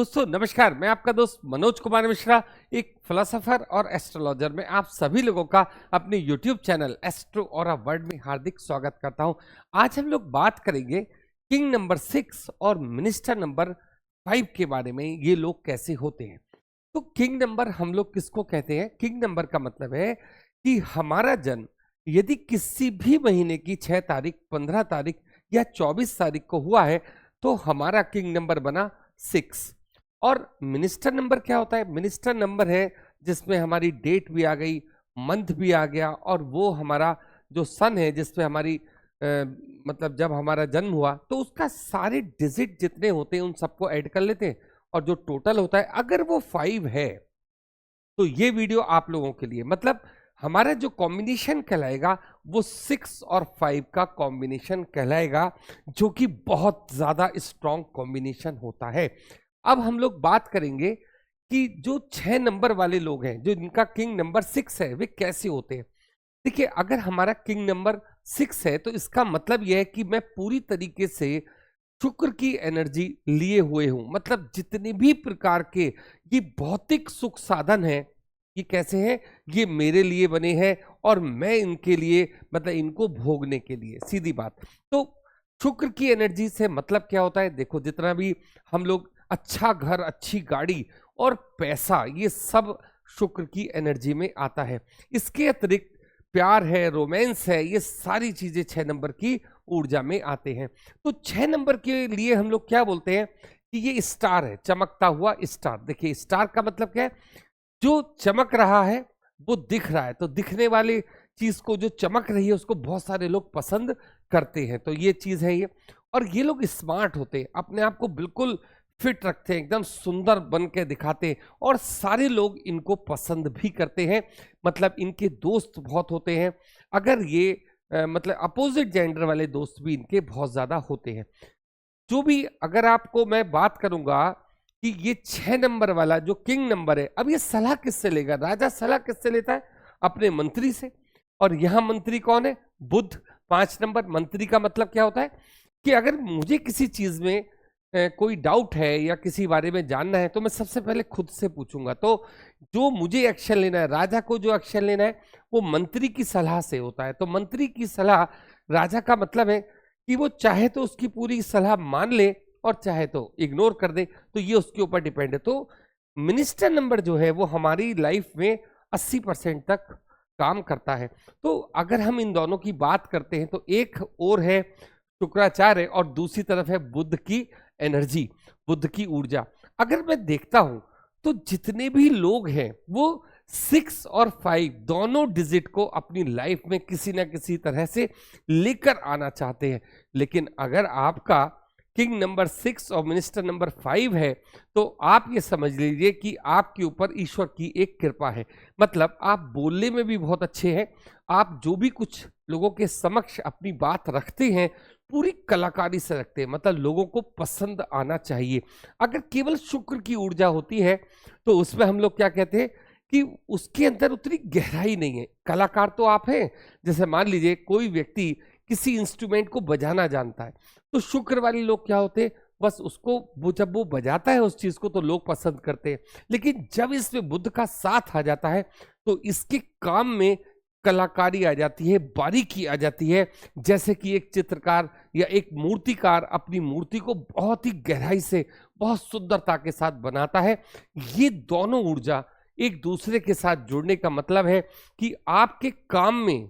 दोस्तों नमस्कार, मैं आपका दोस्त मनोज कुमार मिश्रा, एक फिलोसोफर और एस्ट्रोलॉजर में आप सभी लोगों का अपने यूट्यूब चैनल एस्ट्रो और वर्ल्ड में हार्दिक स्वागत करता हूं। आज हम लोग बात करेंगे किंग नंबर 6 और मिनिस्टर नंबर 5 के बारे में। ये लोग कैसे होते हैं? तो किंग नंबर हम लोग किसको कहते हैं? किंग नंबर का मतलब है कि हमारा जन्म यदि किसी भी महीने की 6 तारीख, 15 तारीख या 24 तारीख को हुआ है तो हमारा किंग नंबर बना 6। और मिनिस्टर नंबर क्या होता है? मिनिस्टर नंबर है जिसमें हमारी डेट भी आ गई, मंथ भी आ गया, और वो हमारा जो सन है जिसमें हमारी मतलब जब हमारा जन्म हुआ तो उसका सारे डिजिट जितने होते हैं उन सबको ऐड कर लेते हैं, और जो टोटल होता है अगर वो 5 है तो ये वीडियो आप लोगों के लिए, मतलब हमारा जो कॉम्बिनेशन कहलाएगा वो 6 और 5 का कॉम्बिनेशन कहलाएगा, जो कि बहुत ज्यादा स्ट्रॉन्ग कॉम्बिनेशन होता है। अब हम लोग बात करेंगे कि जो 6 नंबर वाले लोग हैं, जो इनका किंग नंबर 6 है, वे कैसे होते हैं। देखिए, अगर हमारा किंग नंबर 6 है तो इसका मतलब यह है कि मैं पूरी तरीके से शुक्र की एनर्जी लिए हुए हूं। मतलब जितने भी प्रकार के ये भौतिक सुख साधन हैं, ये कैसे हैं? ये मेरे लिए बने हैं और मैं इनके लिए, मतलब इनको भोगने के लिए, सीधी बात। तो शुक्र की एनर्जी से मतलब क्या होता है? देखो, जितना भी हम लोग अच्छा घर, अच्छी गाड़ी और पैसा, ये सब शुक्र की एनर्जी में आता है। इसके अतिरिक्त प्यार है, रोमांस है, ये सारी चीजें 6 नंबर की ऊर्जा में आते हैं। तो 6 नंबर के लिए हम लोग क्या बोलते हैं कि ये स्टार है, चमकता हुआ स्टार। देखिए, स्टार का मतलब क्या है? जो चमक रहा है वो दिख रहा है, तो दिखने वाली चीज को, जो चमक रही है, उसको बहुत सारे लोग पसंद करते हैं। तो ये चीज है ये। और ये लोग स्मार्ट होते हैं, अपने आप को बिल्कुल फिट रखते हैं, एकदम सुंदर बन के दिखाते हैं, और सारे लोग इनको पसंद भी करते हैं। मतलब इनके दोस्त बहुत होते हैं। अगर ये मतलब अपोजिट जेंडर वाले दोस्त भी इनके बहुत ज्यादा होते हैं। जो भी, अगर आपको मैं बात करूंगा कि ये 6 नंबर वाला जो किंग नंबर है, अब ये सलाह किससे लेगा? राजा सलाह किससे लेता है? अपने मंत्री से। और यहां मंत्री कौन है? बुध। 5 नंबर मंत्री का मतलब क्या होता है कि अगर मुझे किसी चीज में कोई डाउट है या किसी बारे में जानना है तो मैं सबसे पहले खुद से पूछूंगा। तो जो मुझे एक्शन लेना है, राजा को जो एक्शन लेना है, वो मंत्री की सलाह से होता है। तो मंत्री की सलाह, राजा का मतलब है कि वो चाहे तो उसकी पूरी सलाह मान ले और चाहे तो इग्नोर कर दे, तो ये उसके ऊपर डिपेंड है। तो मिनिस्टर नंबर जो है वो हमारी लाइफ में 80% तक काम करता है। तो अगर हम इन दोनों की बात करते हैं तो एक और है शुक्राचार्य और दूसरी तरफ है बुध की एनर्जी, बुध की ऊर्जा। अगर मैं देखता हूं तो जितने भी लोग हैं वो 6 और 5 दोनों डिजिट को अपनी लाइफ में किसी ना किसी तरह से लेकर आना चाहते हैं। लेकिन अगर आपका किंग नंबर 6 और मिनिस्टर नंबर 5 है तो आप ये समझ लीजिए कि आपके ऊपर ईश्वर की एक कृपा है। मतलब आप बोलने में भी बहुत अच्छे हैं, आप जो भी कुछ लोगों के समक्ष अपनी बात रखते हैं पूरी कलाकारी से रखते हैं, मतलब लोगों को पसंद आना चाहिए। अगर केवल शुक्र की ऊर्जा होती है तो उसमें हम लोग क्या कहते हैं कि उसके अंदर उतनी गहराई नहीं है। कलाकार तो आप हैं। जैसे मान लीजिए कोई व्यक्ति किसी इंस्ट्रूमेंट को बजाना जानता है, तो शुक्र वाले लोग क्या होते हैं, बस उसको, वो जब वो बजाता है उस चीज को तो लोग पसंद करते हैं। लेकिन जब इसमें बुद्ध का साथ आ जाता है तो इसके काम में कलाकारी आ जाती है, बारीकी आ जाती है। जैसे कि एक चित्रकार या एक मूर्तिकार अपनी मूर्ति को बहुत ही गहराई से, बहुत सुंदरता के साथ बनाता है। ये दोनों ऊर्जा एक दूसरे के साथ जुड़ने का मतलब है कि आपके काम में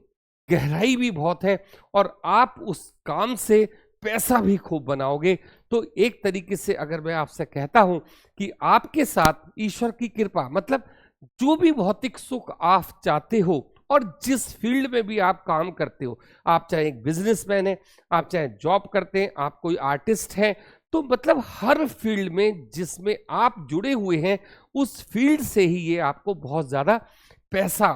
गहराई भी बहुत है और आप उस काम से पैसा भी खूब बनाओगे। तो एक तरीके से अगर मैं आपसे कहता हूं कि आपके साथ ईश्वर की कृपा, मतलब जो भी भौतिक सुख आप चाहते हो और जिस फील्ड में भी आप काम करते हो, आप चाहे एक बिजनेसमैन है, आप चाहे जॉब करते हैं, आप कोई आर्टिस्ट हैं, तो मतलब हर फील्ड में जिसमें आप जुड़े हुए हैं उस फील्ड से ही ये आपको बहुत ज्यादा पैसा,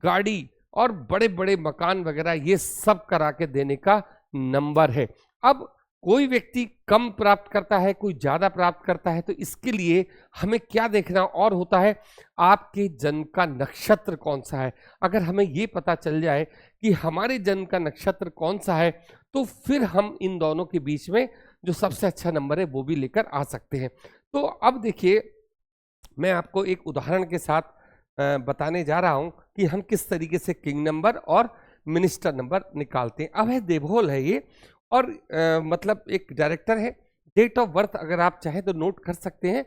गाड़ी और बड़े बड़े मकान वगैरह ये सब करा के देने का नंबर है। अब कोई व्यक्ति कम प्राप्त करता है, कोई ज्यादा प्राप्त करता है, तो इसके लिए हमें क्या देखना और होता है, आपके जन्म का नक्षत्र कौन सा है। अगर हमें ये पता चल जाए कि हमारे जन्म का नक्षत्र कौन सा है तो फिर हम इन दोनों के बीच में जो सबसे अच्छा नंबर है वो भी लेकर आ सकते हैं। तो अब देखिए, मैं आपको एक उदाहरण के साथ बताने जा रहा हूं कि हम किस तरीके से किंग नंबर और मिनिस्टर नंबर निकालते हैं। अभय देओल है ये, और मतलब एक डायरेक्टर है। डेट ऑफ बर्थ अगर आप चाहें तो नोट कर सकते हैं,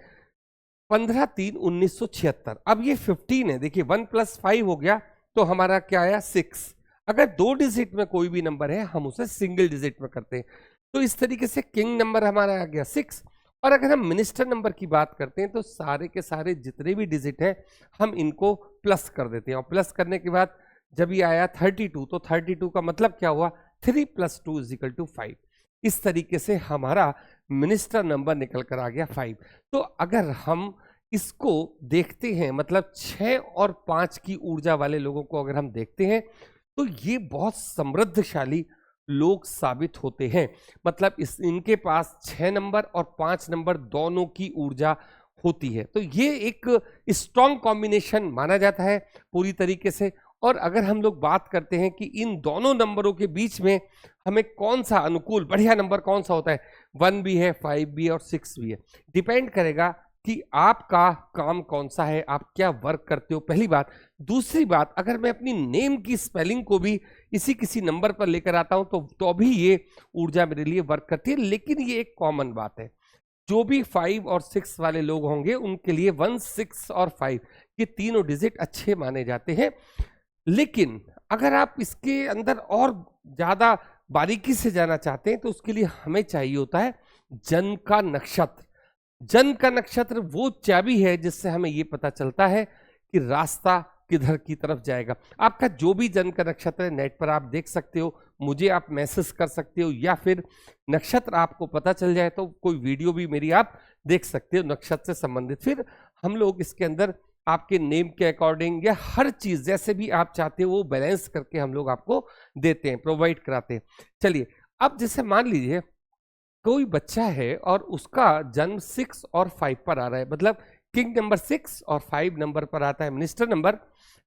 15/3/1976। अब ये 15 है, देखिए 1 + 5 हो गया तो हमारा क्या आया 6। अगर 2 डिजिट में कोई भी नंबर है हम उसे सिंगल डिजिट में करते हैं। तो इस तरीके से किंग नंबर हमारा आ गया 6। और अगर हम मिनिस्टर नंबर की बात करते हैं तो सारे के सारे जितने भी डिजिट हैं हम इनको प्लस कर देते हैं, और प्लस करने के बाद जब ये आया 32, तो 32 का मतलब क्या हुआ, 3 + 2 = 5। इस तरीके से हमारा मिनिस्टर नंबर निकल कर आ गया 5। तो अगर हम इसको देखते हैं, मतलब 6 और 5 की ऊर्जा वाले लोगों को अगर हम देखते हैं तो ये बहुत समृद्धशाली लोग साबित होते हैं। मतलब इनके पास 6 नंबर और 5 नंबर दोनों की ऊर्जा होती है। तो ये एक स्ट्रॉन्ग कॉम्बिनेशन माना जाता है पूरी तरीके से। और अगर हम लोग बात करते हैं कि इन दोनों नंबरों के बीच में हमें कौन सा अनुकूल बढ़िया नंबर कौन सा होता है, 1 भी है, 5 भी है और 6 भी है, डिपेंड करेगा कि आपका काम कौन सा है, आप क्या वर्क करते हो, पहली बात। दूसरी बात, अगर मैं अपनी नेम की स्पेलिंग को भी इसी किसी नंबर पर लेकर आता हूं तो भी ये ऊर्जा मेरे लिए वर्क करती है। लेकिन ये एक कॉमन बात है, जो भी 5 और 6 वाले लोग होंगे उनके लिए 1, 6 और 5 ये तीनों डिजिट अच्छे माने जाते हैं। लेकिन अगर आप इसके अंदर और ज्यादा बारीकी से जाना चाहते हैं तो उसके लिए हमें चाहिए होता है जन्म का नक्षत्र। जन्म का नक्षत्र वो चाबी है जिससे हमें ये पता चलता है कि रास्ता किधर की तरफ जाएगा। आपका जो भी जन्म का नक्षत्र है नेट पर आप देख सकते हो, मुझे आप मैसेज कर सकते हो, या फिर नक्षत्र आपको पता चल जाए तो कोई वीडियो भी मेरी आप देख सकते हो नक्षत्र से संबंधित। फिर हम लोग इसके अंदर आपके नेम के अकॉर्डिंग या हर चीज जैसे भी आप चाहते हो वो बैलेंस करके हम लोग आपको देते हैं, प्रोवाइड कराते हैं। चलिए, अब जैसे मान लीजिए कोई बच्चा है और उसका जन्म 6 और 5 पर आ रहा है, मतलब किंग नंबर 6 और 5 नंबर पर आता है मिनिस्टर नंबर,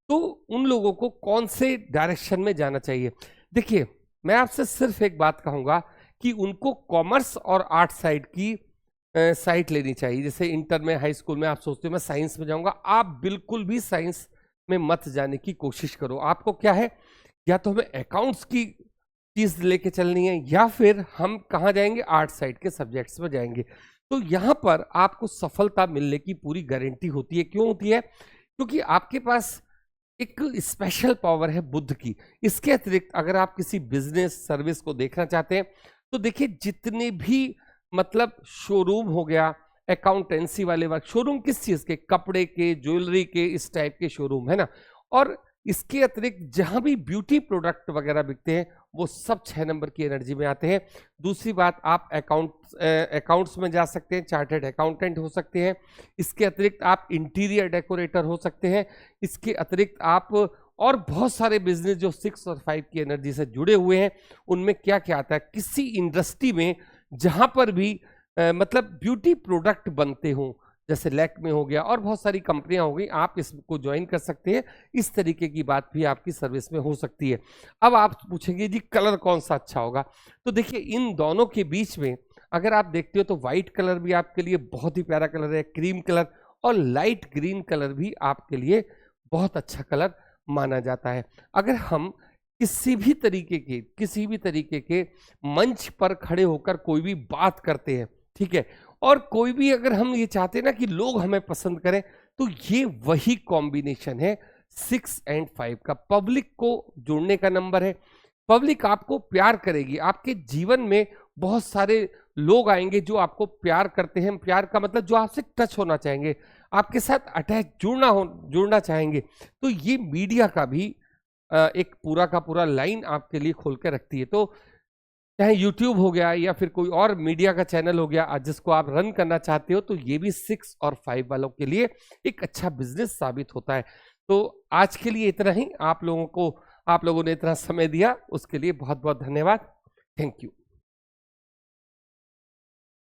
तो उन लोगों को कौन से डायरेक्शन में जाना चाहिए। देखिए, मैं आपसे सिर्फ एक बात कहूंगा कि उनको कॉमर्स और आर्ट साइड की साइट लेनी चाहिए। जैसे इंटर में, हाई स्कूल में आप सोचते हो मैं साइंस में जाऊंगा, आप बिल्कुल भी साइंस में मत जाने की कोशिश करो। आपको क्या है, या तो हमें अकाउंट्स की चीज लेके चलनी है या फिर हम कहाँ जाएंगे, आर्ट साइड के सब्जेक्ट्स में जाएंगे। तो यहाँ पर आपको सफलता मिलने की पूरी गारंटी होती है। क्यों होती है? क्योंकि आपके पास एक स्पेशल पावर है बुद्ध की। इसके अतिरिक्त अगर आप किसी बिजनेस सर्विस को देखना चाहते हैं तो देखिए, जितने भी मतलब शोरूम हो गया, अकाउंटेंसी वाले वर्क, शोरूम किस चीज के, कपड़े के, ज्वेलरी के, इस टाइप के शोरूम है ना। और इसके अतिरिक्त जहां भी ब्यूटी प्रोडक्ट वगैरह बिकते हैं वो सब 6 नंबर की एनर्जी में आते हैं। दूसरी बात, आप अकाउंट्स में जा सकते हैं, चार्टर्ड अकाउंटेंट हो सकते हैं। इसके अतिरिक्त आप इंटीरियर डेकोरेटर हो सकते हैं। इसके अतिरिक्त आप और बहुत सारे बिजनेस जो 6 और 5 की एनर्जी से जुड़े हुए हैं, उनमें क्या क्या आता है, किसी इंडस्ट्री में जहां पर भी मतलब ब्यूटी प्रोडक्ट बनते हों, जैसे लैक्मे हो गया और बहुत सारी कंपनियां हो गई, आप इसको ज्वाइन कर सकते हैं। इस तरीके की बात भी आपकी सर्विस में हो सकती है। अब आप पूछेंगे जी कलर कौन सा अच्छा होगा, तो देखिए इन दोनों के बीच में अगर आप देखते हो तो व्हाइट कलर भी आपके लिए बहुत ही प्यारा कलर है, क्रीम कलर और लाइट ग्रीन कलर भी आपके लिए बहुत अच्छा कलर माना जाता है। अगर हम किसी भी तरीके के मंच पर खड़े होकर कोई भी बात करते हैं, ठीक है, और कोई भी अगर हम ये चाहते हैं ना कि लोग हमें पसंद करें, तो ये वही कॉम्बिनेशन है 6 और 5 का। पब्लिक को जोड़ने का नंबर है। पब्लिक आपको प्यार करेगी, आपके जीवन में बहुत सारे लोग आएंगे जो आपको प्यार करते हैं। प्यार का मतलब जो आपसे टच होना चाहेंगे, आपके साथ अटैच जुड़ना चाहेंगे। तो ये मीडिया का भी एक पूरा का पूरा लाइन आपके लिए खोल के रखती है। तो चाहे YouTube हो गया या फिर कोई और मीडिया का चैनल हो गया जिसको आप रन करना चाहते हो, तो ये भी 6 और 5 वालों के लिए एक अच्छा बिजनेस साबित होता है। तो आज के लिए इतना ही। आप लोगों ने इतना समय दिया उसके लिए बहुत बहुत धन्यवाद। Thank you.